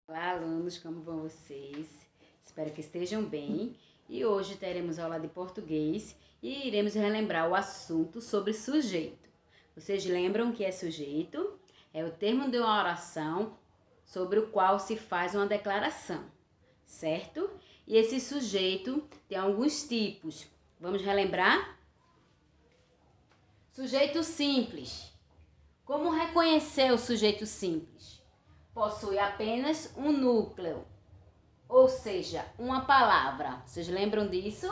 Olá, alunos, como vão vocês? Espero que estejam bem. E hoje teremos aula de português e iremos relembrar o assunto sobre sujeito. Vocês lembram que é sujeito? É o termo de uma oração sobre o qual se faz uma declaração, certo? E esse sujeito tem alguns tipos. Vamos relembrar? Sujeito simples. Como reconhecer o sujeito simples? Possui apenas um núcleo, ou seja, uma palavra. Vocês lembram disso?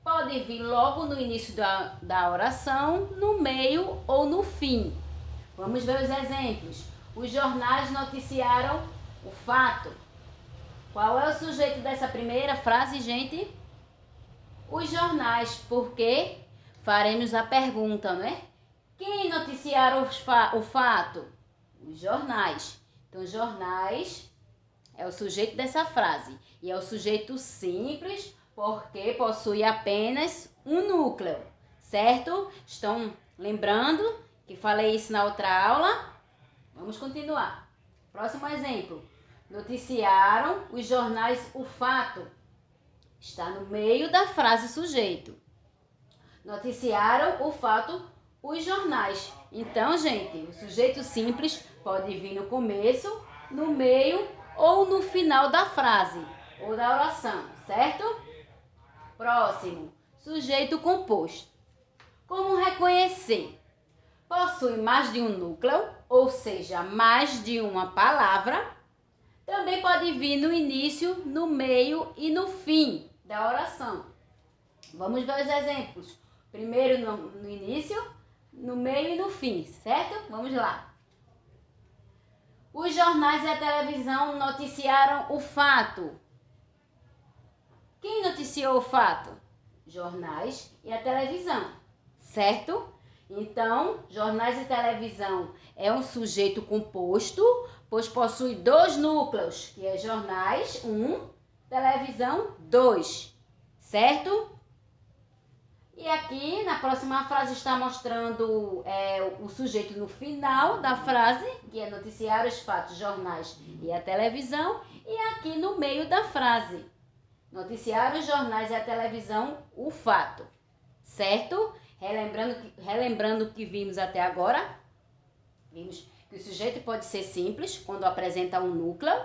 Pode vir logo no início da oração, no meio ou no fim. Vamos ver os exemplos. Os jornais noticiaram o fato. Qual é o sujeito dessa primeira frase, gente? Os jornais, porque faremos a pergunta, não é? Quem noticiaram o fato? Os jornais. Então, jornais é o sujeito dessa frase. E é o sujeito simples porque possui apenas um núcleo, certo? Estão lembrando que falei isso na outra aula? Vamos continuar. Próximo exemplo. Noticiaram os jornais o fato. Está no meio da frase sujeito. Noticiaram o fato os jornais. Então, gente, o sujeito simples pode vir no começo, no meio ou no final da frase ou da oração, certo? Próximo, sujeito composto. Como reconhecer? Possui mais de um núcleo, ou seja, mais de uma palavra. Também pode vir no início, no meio e no fim da oração. Vamos ver os exemplos. Primeiro no início, no meio e no fim, certo? Vamos lá. Os jornais e a televisão noticiaram o fato. Quem noticiou o fato? Jornais e a televisão, certo? Então, jornais e televisão é um sujeito composto, pois possui dois núcleos, que é jornais, televisão, 2, certo? E aqui, na próxima frase, está mostrando o sujeito no final da frase, que é noticiar os fatos, jornais e a televisão. E aqui no meio da frase, noticiar os jornais e a televisão, o fato. Certo? Relembrando o que vimos até agora, vimos que o sujeito pode ser simples, quando apresenta um núcleo.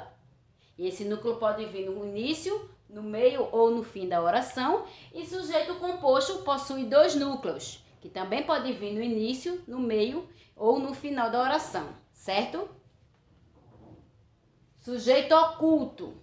E esse núcleo pode vir no início, no meio ou no fim da oração. E sujeito composto possui dois núcleos, que também pode vir no início, no meio ou no final da oração, certo? Sujeito oculto.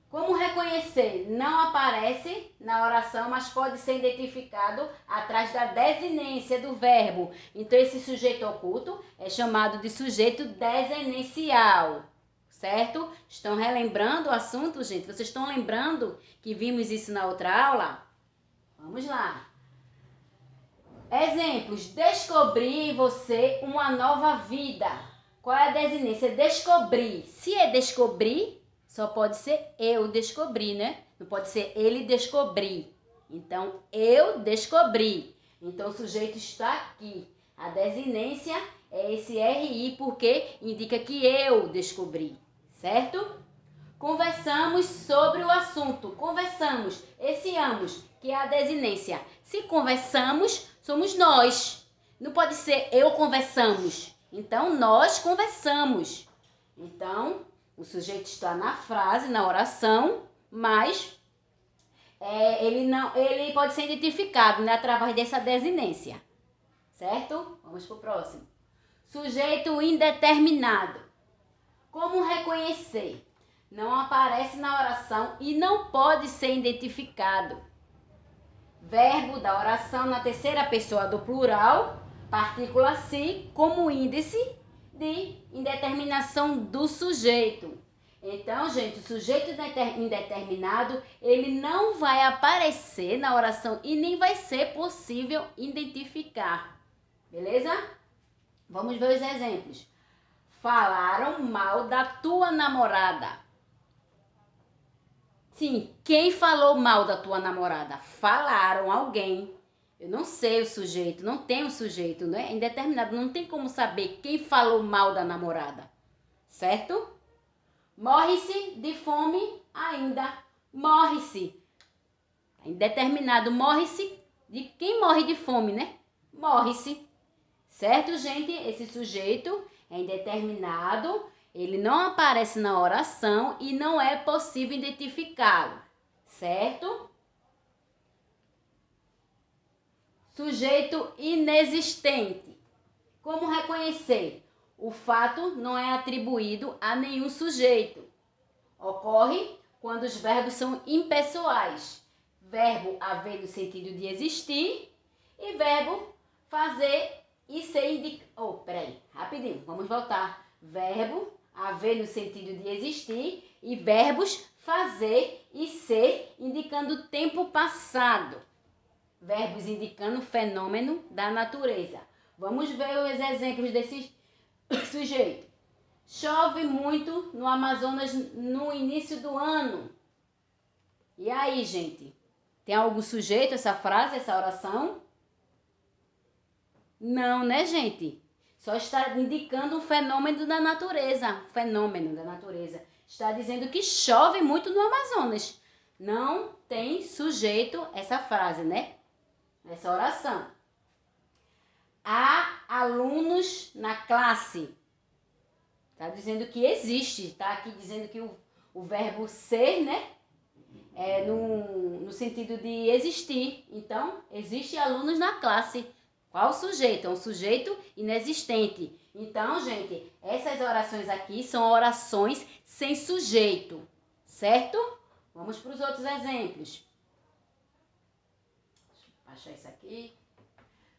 Como reconhecer? Não aparece na oração, mas pode ser identificado atrás da desinência do verbo. Então, esse sujeito oculto é chamado de sujeito desenencial. Certo? Estão relembrando o assunto, gente? Vocês estão lembrando que vimos isso na outra aula? Vamos lá. Exemplos. Descobrir em você uma nova vida. Qual é a desinência? Descobrir. Se é descobrir, só pode ser eu descobrir, né? Não pode ser ele descobrir. Então, eu descobri. Então, o sujeito está aqui. A desinência é esse RI porque indica que eu descobri. Certo? Conversamos sobre o assunto. Conversamos, esse amos, que é a desinência. Se conversamos, somos nós. Não pode ser eu conversamos. Então, nós conversamos. Então, o sujeito está na frase, na oração, mas ele pode ser identificado, né, através dessa desinência. Certo? Vamos para o próximo. Sujeito indeterminado. Como reconhecer? Não aparece na oração e não pode ser identificado. Verbo da oração na terceira pessoa do plural, partícula si, como índice de indeterminação do sujeito. Então, gente, o sujeito indeterminado, ele não vai aparecer na oração e nem vai ser possível identificar. Beleza? Vamos ver os exemplos. Falaram mal da tua namorada. Sim, quem falou mal da tua namorada? Falaram alguém. Eu não sei o sujeito, não tem o sujeito, né? É indeterminado, não tem como saber quem falou mal da namorada. certo? Morre-se de fome ainda. Morre-se. Indeterminado, morre-se de quem morre de fome, né? Morre-se. Certo, gente? Esse sujeito é indeterminado, ele não aparece na oração e não é possível identificá-lo. Certo? Sujeito inexistente. Como reconhecer? O fato não é atribuído a nenhum sujeito. Ocorre quando os verbos são impessoais. Verbo haver no sentido de existir e verbo fazer e ser indicado. Rapidinho, vamos voltar. Verbo haver no sentido de existir e verbos fazer e ser indicando tempo passado. Verbos indicando fenômeno da natureza. Vamos ver os exemplos desse sujeito. Chove muito no Amazonas no início do ano. E aí, gente? Tem algum sujeito essa frase, essa oração? Não, né, gente? Só está indicando um fenômeno da natureza. Fenômeno da natureza. Está dizendo que chove muito no Amazonas. Não tem sujeito essa frase, né? Essa oração. Há alunos na classe. Está dizendo que existe. Está aqui dizendo que o verbo ser, né? É no sentido de existir. Então, existe alunos na classe. Qual sujeito? É um sujeito inexistente. Então, gente, essas orações aqui são orações sem sujeito. Certo? Vamos para os outros exemplos. Deixa eu achar isso aqui.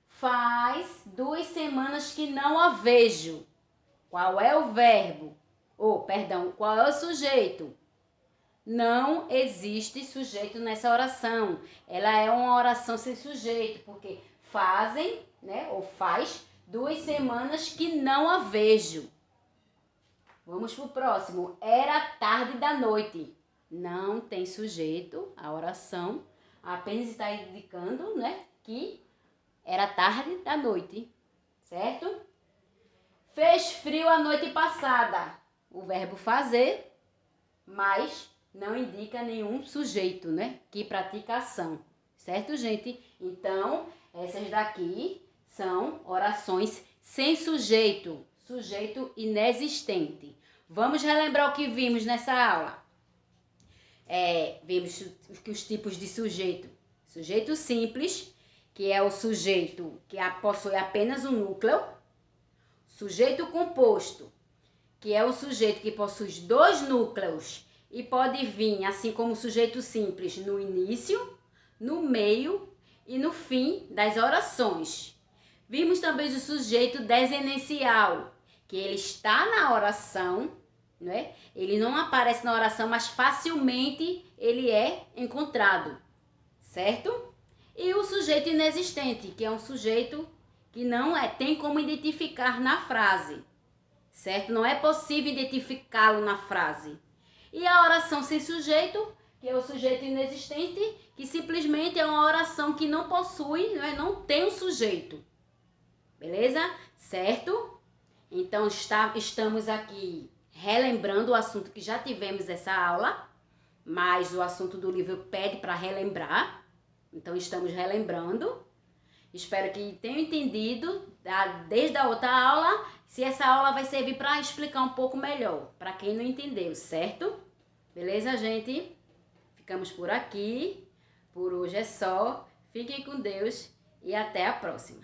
Faz 2 semanas que não a vejo. Qual é o verbo? Qual é o sujeito? Não existe sujeito nessa oração. Ela é uma oração sem sujeito, porque fazem, né, ou faz 2 semanas que não a vejo. Vamos para o próximo. Era tarde da noite. Não tem sujeito a oração. Apenas está indicando, né, que era tarde da noite. Certo? Fez frio a noite passada. O verbo fazer, mas não indica nenhum sujeito, né, que pratica a ação. Certo, gente? Então, essas daqui são orações sem sujeito, sujeito inexistente. Vamos relembrar o que vimos nessa aula. Vimos que os tipos de sujeito. Sujeito simples, que é o sujeito que possui apenas um núcleo. Sujeito composto, que é o sujeito que possui 2 núcleos e pode vir, assim como o sujeito simples, no início, no meio e no fim das orações. Vimos também o sujeito desenencial, que ele está na oração, né? Ele não aparece na oração, mas facilmente ele é encontrado, certo? E o sujeito inexistente, que é um sujeito que não tem como identificar na frase, certo? Não é possível identificá-lo na frase. E a oração sem sujeito, que é o sujeito inexistente, que simplesmente é uma oração que não possui, não tem um sujeito. Beleza? Certo? Então, estamos aqui relembrando o assunto que já tivemos essa aula, mas o assunto do livro pede para relembrar. Então, estamos relembrando. Espero que tenham entendido desde a outra aula, se essa aula vai servir para explicar um pouco melhor, para quem não entendeu, certo? Beleza, gente? Ficamos por aqui. Por hoje é só. Fiquem com Deus e até a próxima.